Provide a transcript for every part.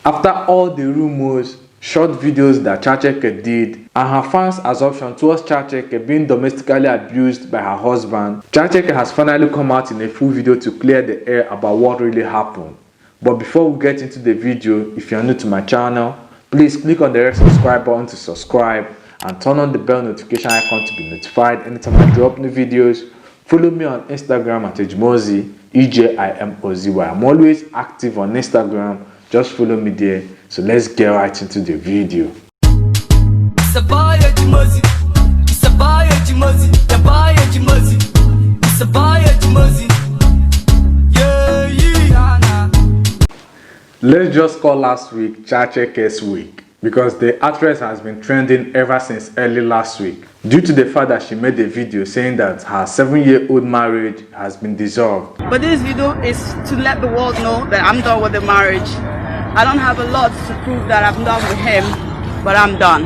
After all the rumors, short videos that Chacha Eke did, and her fans' assumption towards Chacha Eke being domestically abused by her husband, Chacha Eke has finally come out in a full video to clear the air about what really happened. But before we get into the video, if you're new to my channel, please click on the red subscribe button to subscribe and turn on the bell notification icon to be notified anytime I drop new videos. Follow me on Instagram at Ejimozi, EJIMOZY. I'm always active on Instagram. Just follow me there. So let's get right into the video. Let's just call last week Chacha Eke's week, because the actress has been trending ever since early last week due to the fact that she made a video saying that her 7-year-old marriage has been dissolved. But this video is to let the world know that I'm done with the marriage. I don't have a lot to prove that I'm done with him, but I'm done.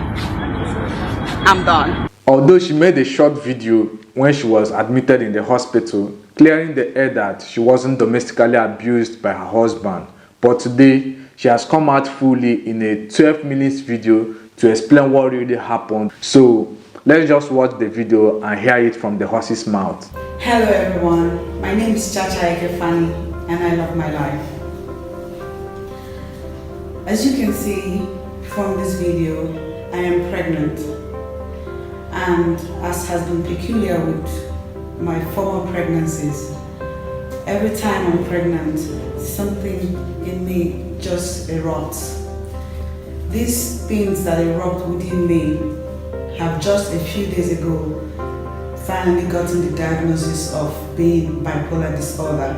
I'm done. Although she made a short video when she was admitted in the hospital, clearing the air that she wasn't domestically abused by her husband, but today she has come out fully in a 12-minute video to explain what really happened. So let's just watch the video and hear it from the horse's mouth. Hello everyone, my name is Chacha Eke Fanni and I love my life. As you can see from this video, I am pregnant, and as has been peculiar with my former pregnancies, every time I'm pregnant, something in me just erupts. These things that erupt within me have just a few days ago finally gotten the diagnosis of being bipolar disorder.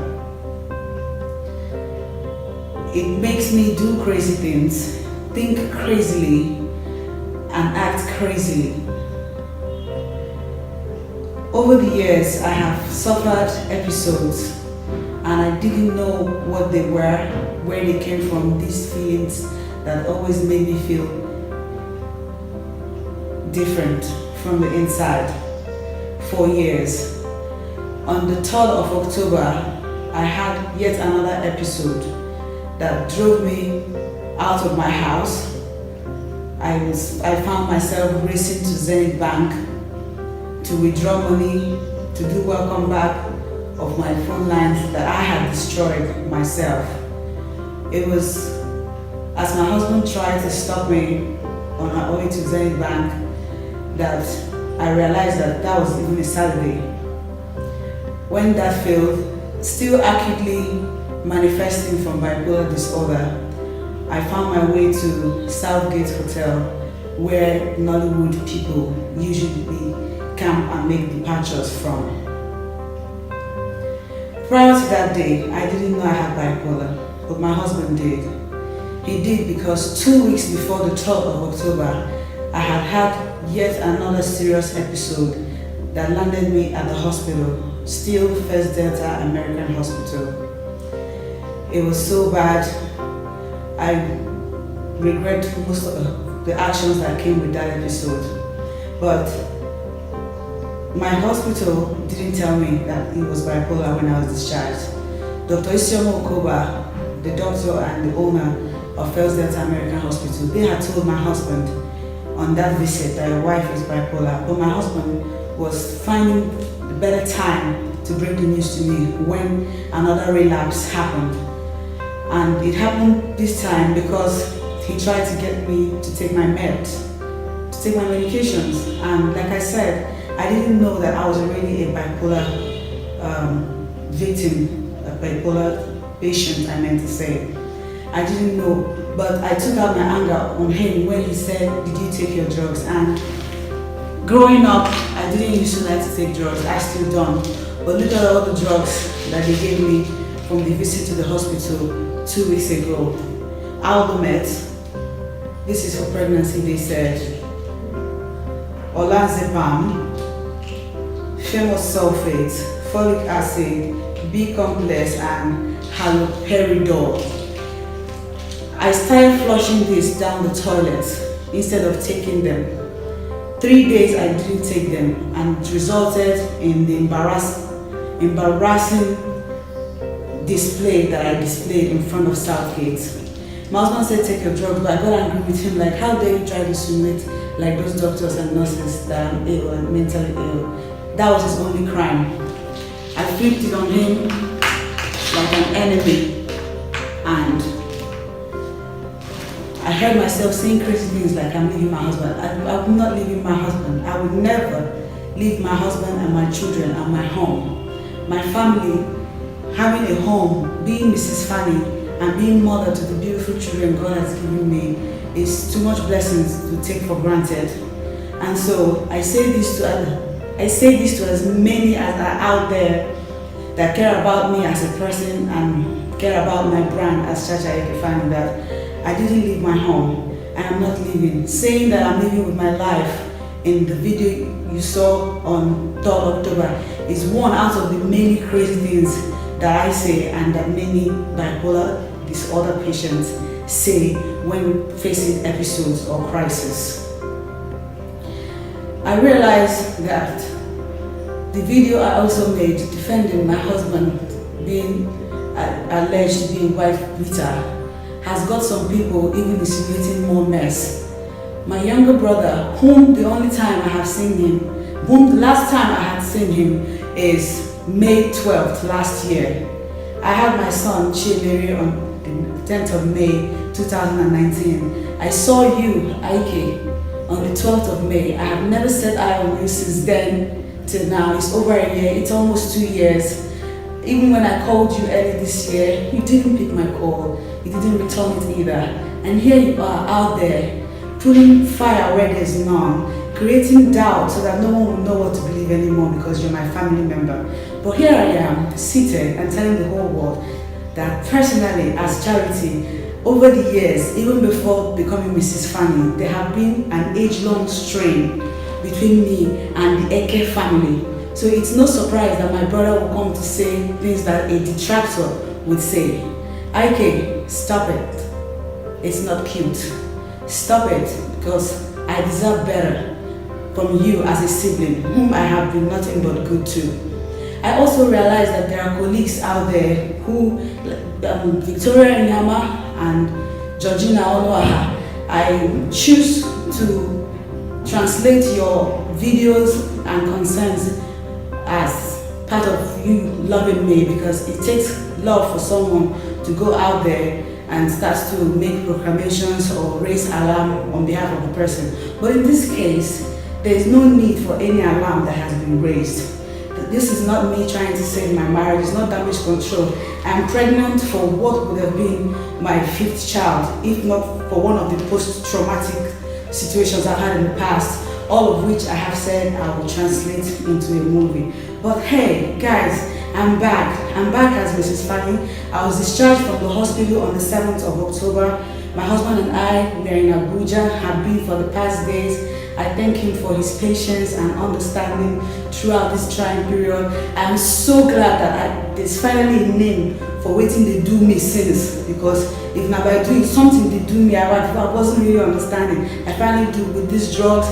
It makes me do crazy things, think crazily, and act crazily. Over the years, I have suffered episodes, and I didn't know what they were, where they came from, these feelings that always made me feel different from the inside for years. On the 3rd of October, I had yet another episode that drove me out of my house. I found myself racing to Zenith Bank to withdraw money, to do welcome back of my phone lines that I had destroyed myself. It was as my husband tried to stop me on our way to Zenith Bank that I realized that that was even a Saturday. When that failed, still acutely manifesting from bipolar disorder, I found my way to Southgate Hotel, where Nollywood people usually come and make departures from. Prior to that day, I didn't know I had bipolar, but my husband did. He did because 2 weeks before the 12th of October, I had yet another serious episode that landed me at the hospital, still First Delta American Hospital. It was so bad. I regret most of the actions that came with that episode. But my hospital didn't tell me that it was bipolar when I was discharged. Dr. Isioma Okoba, the doctor and the owner of First Delta American Hospital, they had told my husband on that visit that your wife is bipolar, but my husband was finding the better time to bring the news to me when another relapse happened. And it happened this time because he tried to get me to take my meds, to take my medications. And like I said, I didn't know that I was already a bipolar victim, a bipolar patient, I meant to say. I didn't know, but I took out my anger on him when he said, "Did you take your drugs?" And growing up, I didn't used to like to take drugs, I still don't. But look at all the drugs that they gave me from the visit to the hospital 2 weeks ago. Albumet, this is for pregnancy, they said. Olanzapam, famous sulfate, folic acid, B complex, and haloperidol. I started flushing this down the toilet instead of taking them. 3 days I didn't take them, and it resulted in the embarrassing display that I displayed in front of Southgate. My husband said take your drugs, but I got angry with him, like, how dare you try to insinuate like those doctors and nurses that I'm ill and mentally ill. That was his only crime. I flipped it on him like an enemy, and I heard myself saying crazy things like I'm leaving my husband. I would not leave my husband. I would never leave my husband and my children and my home. My family, having a home, being Mrs. Fanni, and being mother to the beautiful children God has given me is too much blessings to take for granted. And so I say this to as many as are out there that care about me as a person and care about my brand as Chacha Eke Fanni, that I didn't leave my home and I'm not leaving. Saying that I'm living with my life in the video you saw on 3rd October is one out of the many crazy things that I say and that many bipolar disorder patients say when facing episodes or crisis. I realized that the video I also made defending my husband being alleged to be a wife beater has got some people even insinuating more mess. My younger brother, whom the only time I have seen him, the last time I had seen him is May 12th last year. I had my son Chimere on the 10th of May 2019. I saw you, Ike, on the 12th of May. I have never set eye on you since then till now. It's over a year, it's almost 2 years. Even when I called you early this year, you didn't pick my call. You didn't return it either. And here you are out there, putting fire where there's none, creating doubt so that no one will know what to believe anymore because you're my family member. But here I am, seated and telling the whole world that personally, as Charity, over the years, even before becoming Mrs. Fanni, there have been an age-long strain between me and the Eke family. So it's no surprise that my brother will come to say things that a detractor would say. Ike, stop it. It's not cute. Stop it, because I deserve better from you as a sibling, whom I have been nothing but good to. I also realize that there are colleagues out there who, Victoria Nyama and Georgina Onoaha, I choose to translate your videos and concerns as part of you loving me, because it takes love for someone to go out there and starts to make proclamations or raise alarm on behalf of the person. But in this case, there is no need for any alarm that has been raised. This is not me trying to save my marriage, it's not damage control. I'm pregnant for what would have been my 5th child, if not for one of the post-traumatic situations I've had in the past, all of which I have said I will translate into a movie. But hey, guys, I'm back. I'm back as Mrs. Fanni. I was discharged from the hospital on the 7th of October. My husband and I, we are in Abuja, have been for the past days. I thank him for his patience and understanding throughout this trying period. I'm so glad that there's finally a name for waiting they do me since, because if not by doing something they do me, I wasn't really understanding. I finally do with these drugs.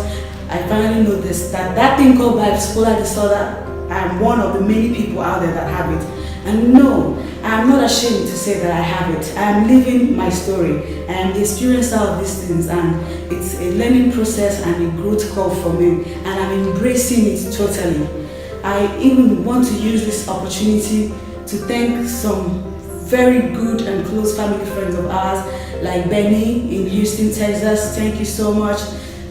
I finally noticed that thing called bipolar disorder, I'm one of the many people out there that have it. And no, I'm not ashamed to say that I have it. I am living my story. I am the experiencer of these things, and it's a learning process and a growth curve for me, and I'm embracing it totally. I even want to use this opportunity to thank some very good and close family friends of ours, like Benny in Houston, Texas. Thank you so much.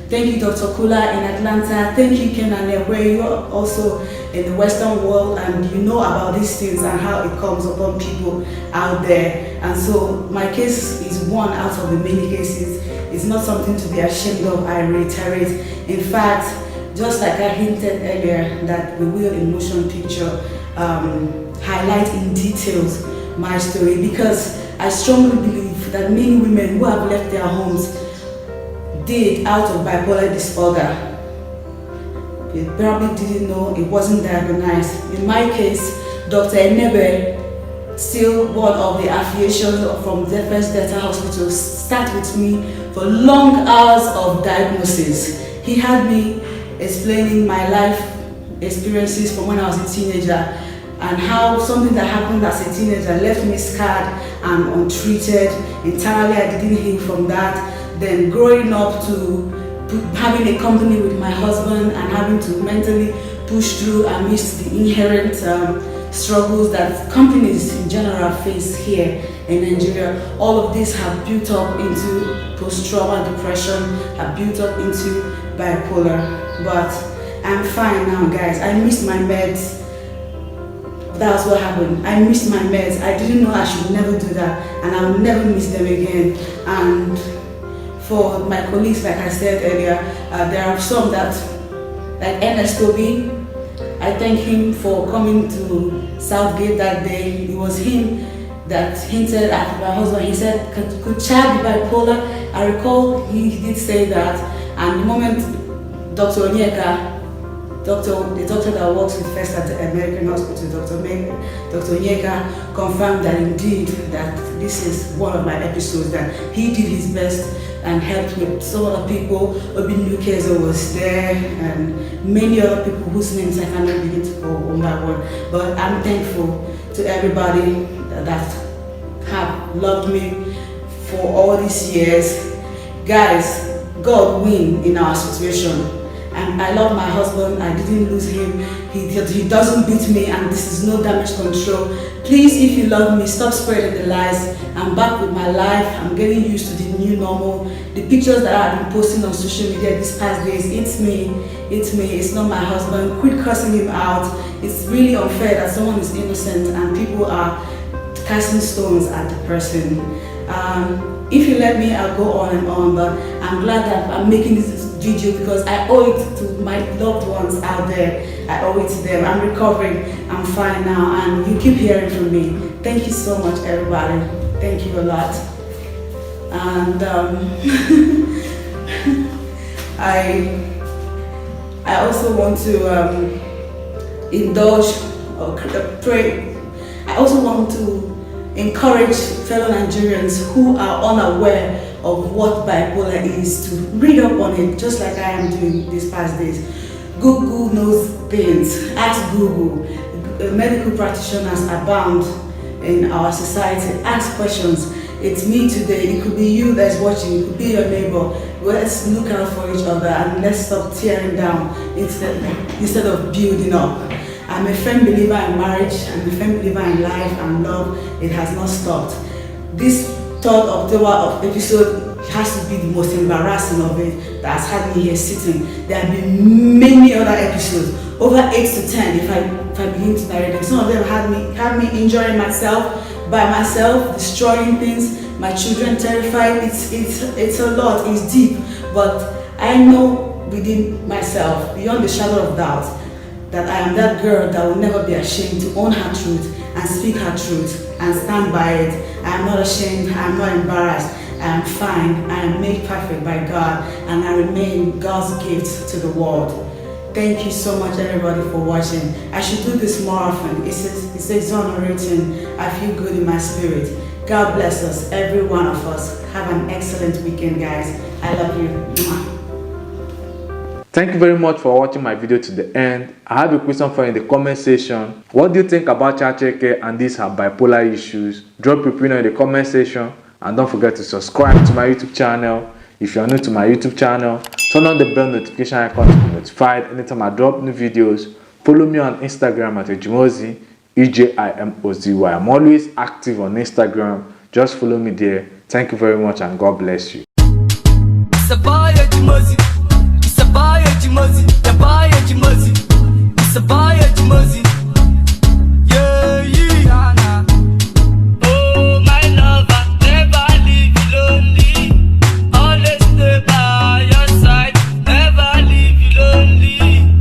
Thank you, Dr. Kula in Atlanta. Thank you, Kenan, where you're also in the Western world and you know about these things and how it comes upon people out there. And so my case is one out of the many cases. It's not something to be ashamed of, I reiterate. In fact, just like I hinted earlier, that we will in motion picture highlight in details my story, because I strongly believe that many women who have left their homes did out of bipolar disorder. They probably didn't know, it wasn't diagnosed. In my case, Dr. Enebe, still one of the affiliations from the First Delta Hospital, sat with me for long hours of diagnosis. He had me explaining my life experiences from when I was a teenager. and how something that happened as a teenager left me scarred and untreated. Internally, I didn't heal from that. Then growing up to having a company with my husband and having to mentally push through amidst the inherent struggles that companies in general face here in Nigeria. All of this have built up into post-trauma depression, have built up into bipolar. But I'm fine now, guys. I missed my meds. That's what happened. I missed my meds. I didn't know I should never do that, and I'll never miss them again. And for my colleagues, like I said earlier, there are some that, like Ernest Toby, I thank him for coming to Southgate that day. It was him that hinted at my husband. He said, could child be bipolar? I recall he did say that, and the moment Dr. Onyeka, the doctor that works with first at the American Hospital, Dr. Onyeka, confirmed that indeed that this is one of my episodes, that he did his best and helped with some other people. Obi Nukezo was there, and many other people whose names I cannot begin to call one by one. But I'm thankful to everybody that have loved me for all these years. Guys, God win in our situation. And I love my husband. I didn't lose him. He doesn't beat me, and this is no damage control. Please, if you love me, stop spreading the lies. I'm back with my life. I'm getting used to the new normal. The pictures that I've been posting on social media these past days, it's me. It's not my husband. Quit cursing him out. It's really unfair that someone is innocent and people are casting stones at the person. If you let me, I'll go on and on, but I'm glad that I'm making this video because I owe it to my loved ones out there. I owe it to them. I'm recovering. I'm fine now, and you keep hearing from me. Thank you so much, everybody. Thank you a lot. And I also want to indulge or pray. I also want to encourage fellow Nigerians who are unaware of what bipolar is to read up on it, just like I am doing these past days. Google knows things. Ask Google. Medical practitioners abound in our society. Ask questions. It's me today. It could be you that's watching. It could be your neighbor. Let's look out for each other and let's stop tearing down instead of building up. I'm a firm believer in marriage. I'm a firm believer in life and love. It has not stopped. This 3rd October episode has to be the most embarrassing of it that has had me here sitting. There have been many other episodes, over 8 to 10 if I begin to narrate them. Some of them had me injuring myself, by myself, destroying things, my children terrified. It's a lot, it's deep, but I know within myself, beyond the shadow of doubt, that I am that girl that will never be ashamed to own her truth and speak her truth and stand by it. I am not ashamed, I am not embarrassed, I am fine, I am made perfect by God, and I remain God's gift to the world. Thank you so much, everybody, for watching. I should do this more often. It's exonerating. I feel good in my spirit. God bless us, every one of us. Have an excellent weekend, guys. I love you. Mwah. Thank you very much for watching my video to the end. I have a question for you in the comment section. What do you think about Chacha Eke and these her bipolar issues? Drop your opinion in the comment section, and don't forget to subscribe to my YouTube channel. If you are new to my YouTube channel, turn on the bell notification icon to be notified anytime I drop new videos. Follow me on Instagram at Ejimozi, EJIMOZY. I'm always active on Instagram. Just follow me there. Thank you very much, and God bless you. It's a boy, Ejimozi.